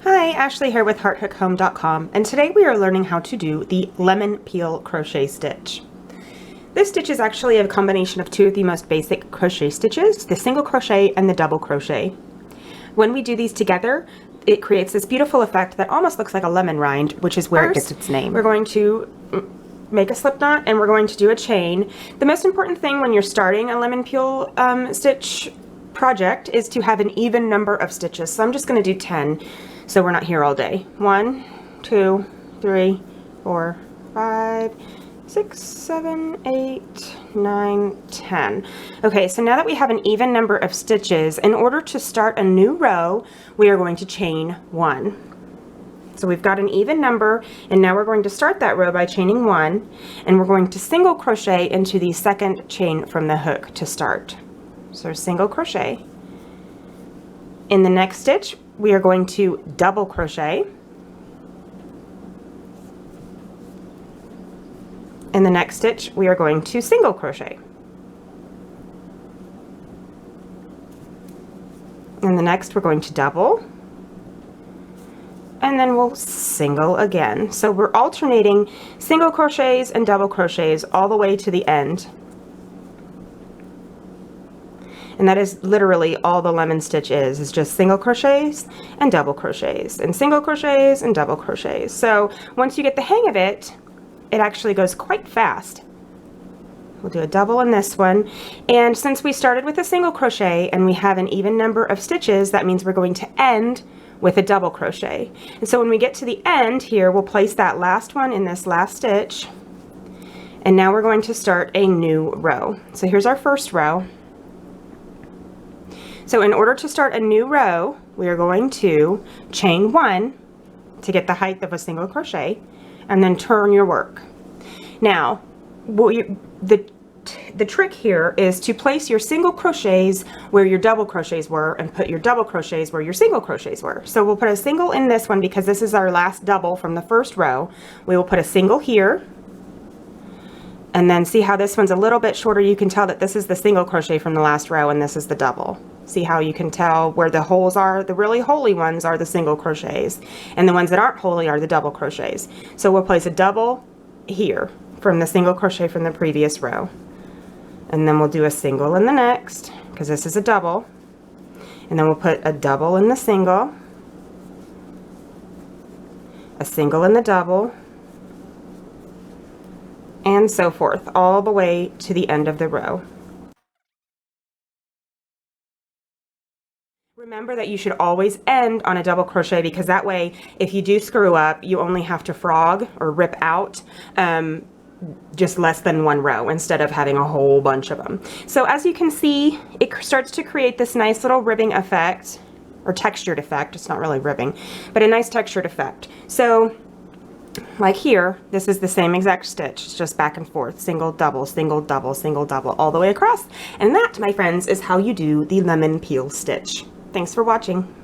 Hi, Ashley here with HeartHookHome.com, and today we are learning how to do the lemon peel crochet stitch. This stitch is actually a combination of two of the most basic crochet stitches, the single crochet and the double crochet. When we do these together, it creates this beautiful effect that almost looks like a lemon rind, which is where it gets its name. We're going to make a slip knot and we're going to do a chain. The most important thing when you're starting a lemon peel stitch project is to have an even number of stitches. So I'm just going to do 10 so we're not here all day. 1, 2, 3, 4, 5, 6, 7, 8, 9, 10. Okay, so now that we have an even number of stitches, in order to start a new row, we are going to chain 1. So we've got an even number, and now we're going to start that row by chaining 1, and we're going to single crochet into the second chain from the hook to start. So single crochet. In the next stitch, we are going to double crochet. In the next stitch, we are going to single crochet. In the next, we're going to double. And then we'll single again. So we're alternating single crochets and double crochets all the way to the end. And that is literally all the lemon stitch is just single crochets and double crochets and single crochets and double crochets. So once you get the hang of it, it actually goes quite fast. We'll do a double in this one, and since we started with a single crochet and we have an even number of stitches, that means we're going to end with a double crochet. And so when we get to the end here, we'll place that last one in this last stitch, and now we're going to start a new row. So here's our first row. So in order to start a new row, we are going to chain 1 to get the height of a single crochet, and then turn your work. Now, the trick here is to place your single crochets where your double crochets were and put your double crochets where your single crochets were. So we'll put a single in this one because this is our last double from the first row. We will put a single here, and then see how this one's a little bit shorter. You can tell that this is the single crochet from the last row and this is the double. See how you can tell where the holes are? The really holy ones are the single crochets, and the ones that aren't holy are the double crochets. So we'll place a double here from the single crochet from the previous row, and then we'll do a single in the next because this is a double, and then we'll put a double in the single, a single in the double, and so forth all the way to the end of the row. Remember that you should always end on a double crochet, because that way if you do screw up, you only have to frog or rip out just less than one row instead of having a whole bunch of them. So as you can see, it starts to create this nice little ribbing effect, or textured effect. It's not really ribbing, but a nice textured effect. So like here, this is the same exact stitch. It's just back and forth, single, double, single, double, single, double, all the way across. And that, my friends, is how you do the lemon peel stitch. Thanks for watching.